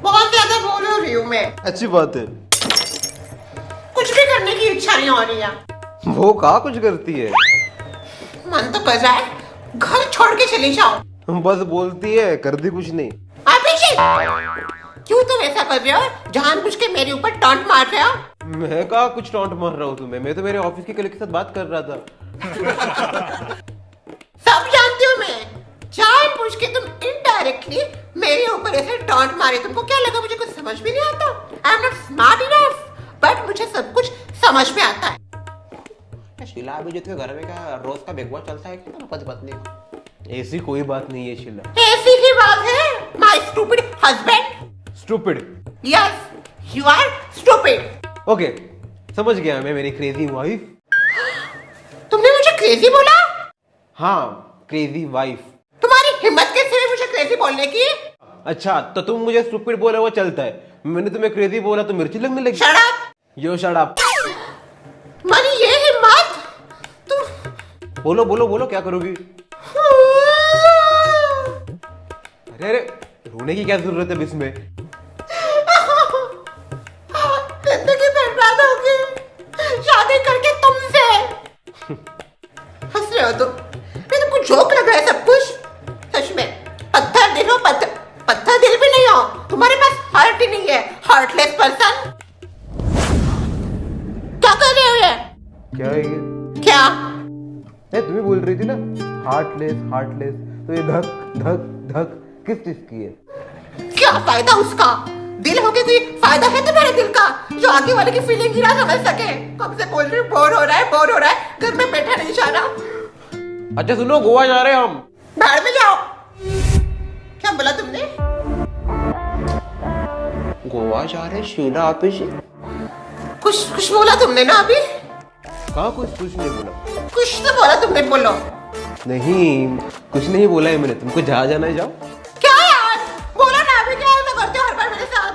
बहुत ज्यादा बोल हो रही हूँ मैं। अच्छी बात है। कुछ भी करने की इच्छा नहीं हो रही है। वो कहाँ कुछ करती है। मन तो कर रहा है घर छोड़ के चली जाओ। बस बोलती है, कर दी कुछ नहीं। अभिषेक, क्यों तुम ऐसा कर रहे हो? जानबूझ के मेरे ऊपर टॉन्ट मार रहे हो। मैं कहाँ कुछ टॉन्ट मार रहा हूँ तुम्हें, मैं तो मेरे ऑफिस के कलीग के साथ बात कर रहा था। सब जानती हूँ मैं। जानबूझ के तुम इनडायरेक्टली मेरे ऊपर ऐसे टॉन्ट मारे। तुमको क्या लगा मुझे कुछ समझ भी नहीं आता? I am not smart enough, but मुझे सब कुछ समझ में आता है। शीला, अभी जो तेरे घर में क्या रोज का बिग बॉस चलता है क्या पति पत्नी का? ऐसी कोई बात नहीं है शीला। ऐसी ही बात है my stupid husband. Stupid? Yes, you are stupid. Okay, समझ गया मैं, मेरी क्रेजी वाइफ। तुमने मुझे क्रेजी बोला? हाँ, क्रेजी वाइफ। तुम्हारी हिम्मत कैसे हुई मुझे क्रेजी बोलने की? अच्छा, तो तुम मुझे स्टूपिड बोले वो चलता है, मैंने तुम्हें क्रेजी बोला तो मिर्ची लगने लगी। Shut up. Yo shut up. तुम्हारी ये हिम्मत? तुम बोलो बोलो बोलो, क्या करोगी? अरे अरे, रोने की क्या जरूरत है इसमें? जिंदगी बर्बाद होगी शादी करके तुमसे। हंस रहे हो तुम? मैं तुमको जोक लग रहा है सब कुछ? सच में पत्थर दिल हो, पत्थर दिल भी नहीं हो। तुम्हारे पास हार्ट ही नहीं है, हार्टलेस पर्सन। क्या कर रहे हो ये? क्या है ये? क्या? तुम ही बोल रही थी ना हार्टलेस हार्टलेस, तो ये धक धक धक किस चीज की है? क्या फायदा उसका? दिल होके कोई फायदा है तुम्हारे दिल का जो आगे वाले की फीलिंग ही ना समझ सके? कब से बोल रही हूँ, बोर हो रहा है, बोर हो रहा है, घर में बैठा नहीं जा रहा। अच्छा सुनो, गोवा जा रहे हैं हम। बाहर में जाओ। क्या बोला तुमने? गोवा जा रहे शीला अभिषेक? कुछ बोला तुमने ना अभी? कहाँ कुछ नहीं बोला। कुछ तो बोला तुमने, बोलो। नहीं, कुछ नहीं बोला है मैंने, तुमको जहाँ जाना है जाओ। क्या यार, बोलो ना अभी। क्या ऐसा करते हो हर बार मेरे साथ?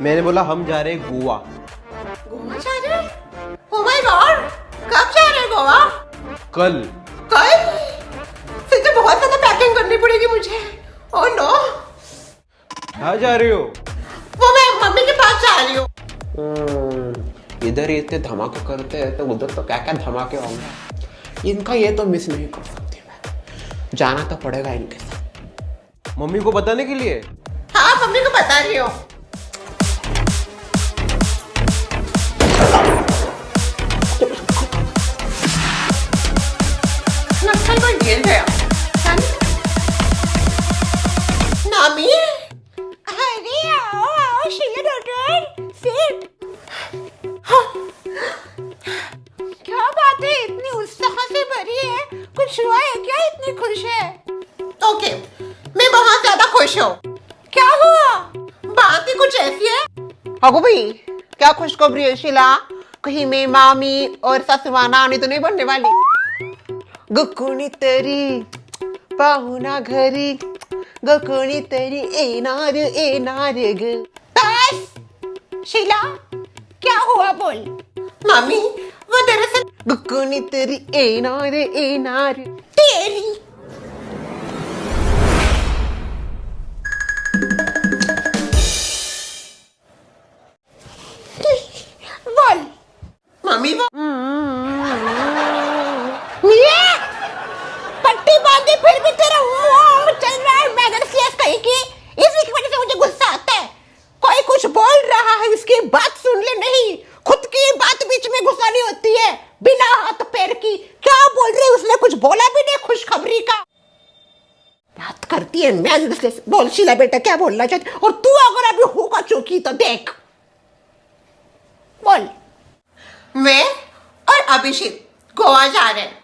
मैंने बोला हम जा रहे हैं गोवा। गोवा जा रहे? ओह माय गॉड, कब जा रहे हो गोवा? कल। कल? फिर तो बहुत ज्यादा पैकिंग करनी पड़ेगी मुझे। Oh no. कहाँ जा रहे हो? वो मैं मम्मी के पास जा रही हूँ। इधर इतने धमाके करते हैं तो उधर तो क्या क्या धमाके होंगे। इनका ये तो मिस नहीं कर सकती मैं, जाना तो पड़ेगा इनके साथ। मम्मी को बताने के लिए? हाँ, मम्मी को बता रही हो। नक्सल कोई गेल गया। नामी, अरे आओ आओ शीला डॉक्टर, सिट। हाँ। क्या बात है, इतनी उत्साह से भरी है? कुछ हुआ है क्या, इतनी खुश है? ओके, मैं बहुत ज्यादा खुश हूँ। क्या हुआ? बात ही कुछ ऐसी है। अगो भाई, क्या खुशखबरी है शीला? कहीं मैं मामी और सासू माँ नानी तो नहीं बनने वाली? गुकुणी तेरी पाहुना घरी, गुकुणी तेरी ए नार ग। बस शीला, क्या हुआ बोल। मामी, वो दरअसल गुकुणी तेरी ए नार तेरी। बोल मामी। वो ये पट्टी बांधी फिर भी तेरा मुंह चल रहा है मैगनसियस कहीं की। इसी की वजह से मुझे गुस्सा आता है। कोई कुछ बोल रहा है, उसकी बात सुन ले, नहीं खुद की बात बीच में घुसानी होती है बिना हाथ पैर की। क्या बोल रही है? उसने कुछ बोला भी नहीं खुशखबरी का। बात करती है मैगनसियस। बोल शीला बेटा, क्या बोलना चाहती? और तू अगर अभी होगा चौकी तो देख। बोल। मैं और अभिषेक गोवा जा रहे हैं।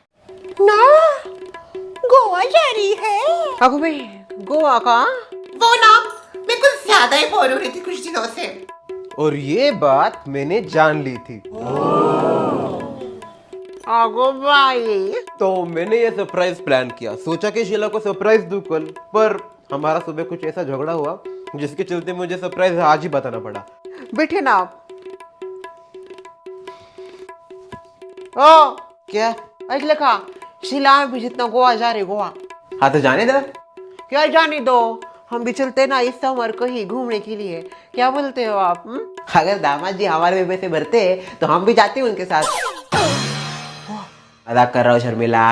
ना, गोवा जा रही है? अगो भाई, गोवा का? वो ना, मैं कुछ ज्यादा ही बोर हो रही थी कुछ दिनों से। और ये बात मैंने जान ली थी। अगो भाई, तो मैंने ये सरप्राइज प्लान किया, सोचा कि शीला को सरप्राइज दूं कल, पर हमारा सुबह कुछ ऐसा झगड़ा हुआ जिसके चलते मुझे सरप्राइज आज ही बताना पड़ा। बैठे ना आप। ओ क्या? ऐसे लिखा शीला भी जितना गोवा जा रहे गोवा। हाँ तो जाने दे, क्या जाने दो, हम भी चलते हैं ना इस समर को ही घूमने के लिए, क्या बोलते हो आप? अगर दामाद जी हमारे में पैसे भरते तो हम भी जाते उनके साथ। अदा कर रहा हूँ शर्मिला।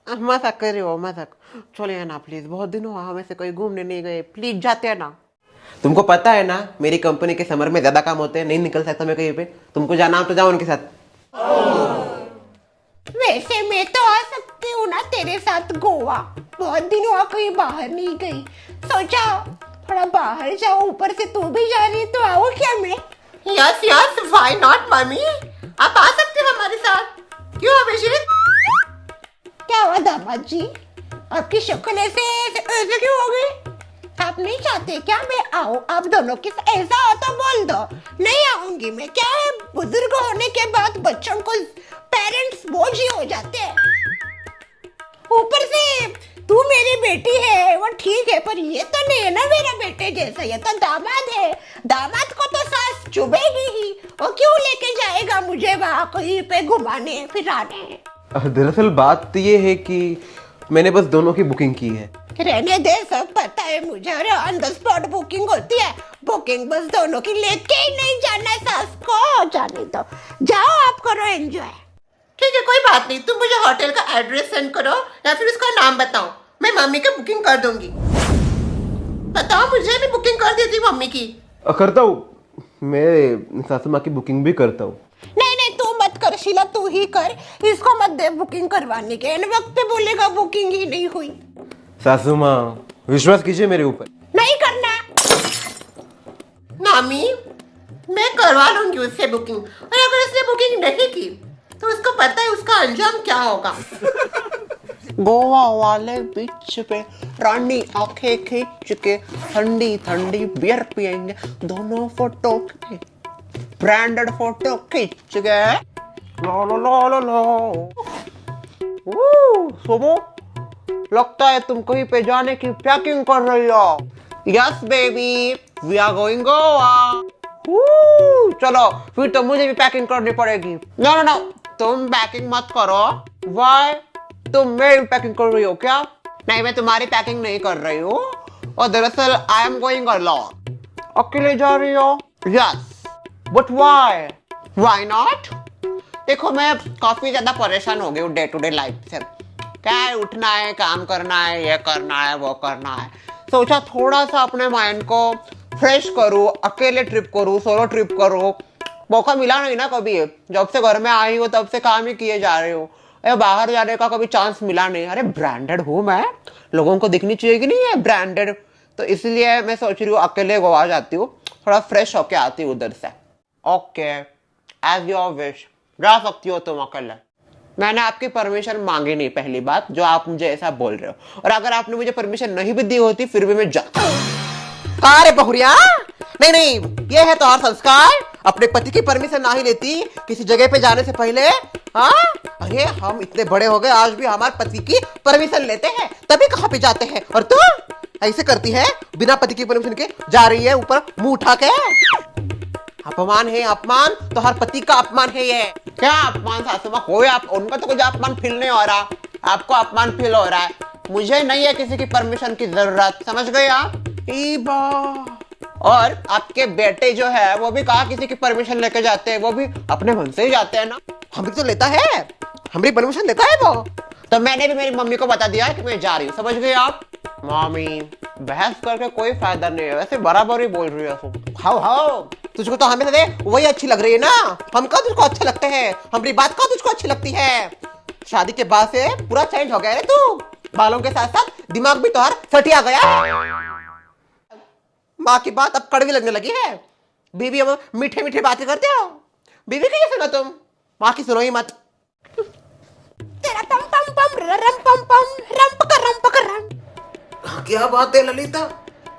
मजाक कर रहे हो, मजाक। चलिए ना प्लीज, बहुत दिन हुआ हम ऐसे कहीं घूमने नहीं गए, प्लीज जाते हैं ना। तुमको पता है ना मेरी कंपनी के समर में ज्यादा काम होते हैं, नहीं निकल सकता मैं कहीं पे। तुमको जाना हो तो जाओ उनके साथ। वैसे मैं तो आ सकती हूँ ना तेरे साथ गोवा, बहुत दिन हुआ कहीं बाहर नहीं गई, सोचा थोड़ा बाहर जाओ, ऊपर से तू भी जा रही है तो आओ क्या मैं? Yes yes, why not mummy, आप आ सकते हो हमारे साथ। क्यों अभिषेक? क्या हुआ दामाद जी, आपकी शक्ल ऐसे क्यों हो गई? आप नहीं चाहते क्या मैं आऊं आप दोनों के साथ? ऐसा हो तो बोल दो, नहीं आऊंगी मैं। क्या है, बुजुर्ग होने के बाद बच्चों को पेरेंट्स बोझ ही हो जाते हैं। ऊपर से तू मेरी बेटी है वो ठीक है, पर ये तो नहीं है ना मेरा बेटे जैसा, ये तो दामाद है। दामाद को तो सास चुभेगी ही, वो क्यों लेके जाएगा मुझे वहां कहीं पे घुमाने फिराने? दरअसल बात तो ये है कि मैंने बस दोनों की बुकिंग की है। रहने दे, सब पता है मुझे। अरे ऑन द स्पॉट बुकिंग होती है, बुकिंग बस दोनों की, लेके ही नहीं जाना है सास को। जाने दो, जाओ आप करो एंजॉय। ठीक है कोई बात नहीं, तुम मुझे होटल का एड्रेस सेंड करो या फिर उसका नाम बताओ, मैं मम्मी की बुकिंग कर दूंगी। बताओ मुझे, मैं बुकिंग कर देती हूँ मम्मी की। करता हूँ, मैं सासू माँ की बुकिंग भी करता हूँ। नहीं नहीं, तू मत कर शीला, तू ही कर, इसको मत दे बुकिंग करवाने के, इन वक्त पे बोलेगा बुकिंग ही नहीं हुई। सासू माँ विश्वास कीजिए मेरे ऊपर। नहीं करना। मम्मी मैं करवा लूंगी उससे बुकिंग, और अगर उसने बुकिंग नहीं की तो उसको पता है उसका अंजाम क्या होगा। गोवा वाले बीच पे रानी आंखें खींच के ठंडी ठंडी बियर पियेंगे, दोनों फोटो के ब्रांडेड फोटो खींच के। लो लो लो लो लो। सोमो, लगता है तुम कहीं पे जाने की पैकिंग कर रही हो। Yes baby, we are going Goa. चलो फिर तो मुझे भी पैकिंग करनी पड़ेगी। नो नो नो, तुम पैकिंग मत करो। वाई, तुम मेरी पैकिंग कर रही हो क्या? नहीं, मैं तुम्हारी पैकिंग नहीं कर रही हूँ, और दरअसल आई एम गोइंग अलोन। अकेले जा रही हो? Yes, but why? Why not? देखो मैं काफी ज्यादा परेशान हो गई हूँ डे टू डे लाइफ से। क्या है, उठना है, काम करना है, ये करना है, वो करना है। सोचा थोड़ा सा अपने माइंड को फ्रेश करूँ, अकेले ट्रिप करूँ, सोलो ट्रिप करूँ। मौका मिला नहीं ना कभी, जब से घर में आई हो तब से काम ही किए जा रहे हो। अरे बाहर जाने का कभी चांस मिला नहीं। अरे ब्रांडेड हूँ मैं, लोगों को दिखनी चाहिए कि नहीं है ब्रांडेड, तो इसलिए मैं सोच रही हूँ अकेले गोवा जाती हूँ, थोड़ा फ्रेश होके आती हूँ उधर से। ओके, एज योर विश, जा सकती हो तुम अकेले। मैंने आपकी परमिशन मांगी नहीं, पहली बात, जो आप मुझे ऐसा बोल रहे हो, और अगर आपने मुझे परमिशन नहीं भी दी होती फिर भी मैं जाता। अरे बहुरिया, नहीं नहीं, ये है तुम्हारा संस्कार, अपने पति की परमिशन ना ही लेती किसी जगह पे जाने से पहले। हाँ, अरे हम इतने बड़े हो गए, आज भी हमारे पति की परमिशन लेते हैं, तभी कहाँ पे जाते हैं, और तू ऐसे करती है बिना पति की परमिशन के, जा रही है ऊपर मुंह उठा के। अपमान है, अपमान, तो हर पति का अपमान है ये। क्या अपमान सासू माँ? कोई आप उनका तो कुछ अपमान फील नहीं हो रहा, आपको अपमान फील हो रहा है। मुझे नहीं है किसी की परमिशन की जरूरत, समझ गए आप? और आपके बेटे जो है वो भी कहा किसी की परमिशन लेके जाते हैं, वो भी अपने मन से ही जाते हैं ना। हम तो लेता है, हमारी परमिशन लेता है वो। तो मैंने भी मेरी मम्मी को बता दिया कि मैं जा रही हूँ, समझ गए आप? मम्मी बहस करके कोई फायदा नहीं है, वैसे बराबर ही बोल रही है। हाउ हाउ, तुझको तो हमें दे वही अच्छी लग रही है ना, हम कहाँ तुझको अच्छे लगते हैं, हमारी बात कहाँ तुझको अच्छी लगती है। शादी के बाद से पूरा चेंज हो गया है तू, बालों के साथ साथ दिमाग भी तोहर सटिया गया। माँ की बात अब कड़वी लगने लगी है। बीवी अब मीठे मीठे बातें करते हो, बीवी की सुनो तुम, माँ की सुनो ही मत। तेरा पम पम पम रम पम पम रम पक रम पक रम। क्या बात है ललिता,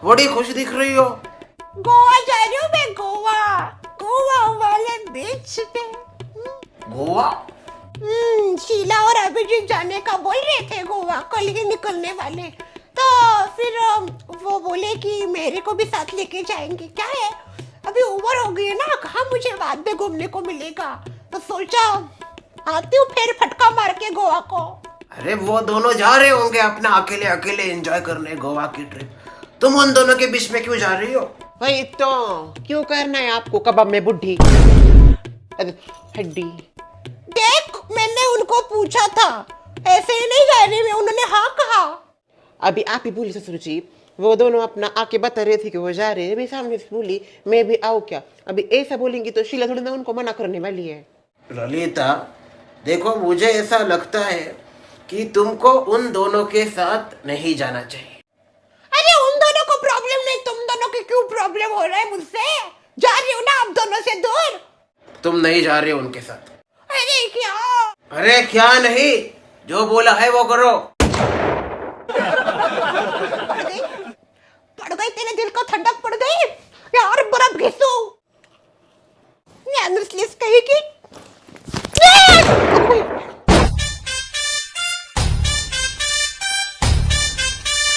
बड़ी खुश दिख रही हो। गोवा जा रही हूँ मैं, गोवा, गोवा वाले बीच पे। गोवा? शीला और अभिजीत जाने का बोल रहे थे गोवा, कल ही निकलने वाले, तो फिर वो बोले कि मेरे को भी साथ लेके जाएंगे। क्या है, अभी उम्र हो गई है ना, कहाँ मुझे बाद में घूमने को मिलेगा, तो सोचा आती हूँ फिर फटका मार के गोवा को। अरे वो दोनों जा रहे होंगे अपना अकेले अकेले एंजॉय करने गोवा की ट्रिप। तुम उन दोनों के बीच में क्यों जा रही हो? वही तो, क्यों करना है आपको कबाब में बुढ़ी हड्डी? देख, मैंने उनको पूछा था, ऐसे ही नहीं जा रही मैं, उन्होंने हाँ कहा। अभी आप ही बोली ससुर जी, वो दोनों अपना आके बता रहे थे कि वो जा रहे हैं, मैं सामने से बोली मैं भी आऊँ क्या? अभी ऐसा बोलेंगी तो शीला थोड़ी ना उनको मना करने वाली है। ललिता देखो, मुझे ऐसा लगता है कि तुमको उन दोनों के साथ नहीं जाना चाहिए। अरे उन दोनों को प्रॉब्लम नहीं, तुम दोनों की क्यों प्रॉब्लम हो रहा है मुझसे? जा रही हूँ ना आप दोनों से दूर। तुम नहीं जा रहे हो उनके साथ। अरे क्या? अरे क्या नहीं, जो बोला है वो करो। पड़ गई तेरे दिल को ठंडक पड़ गई यार, बर्फ घिसू कही की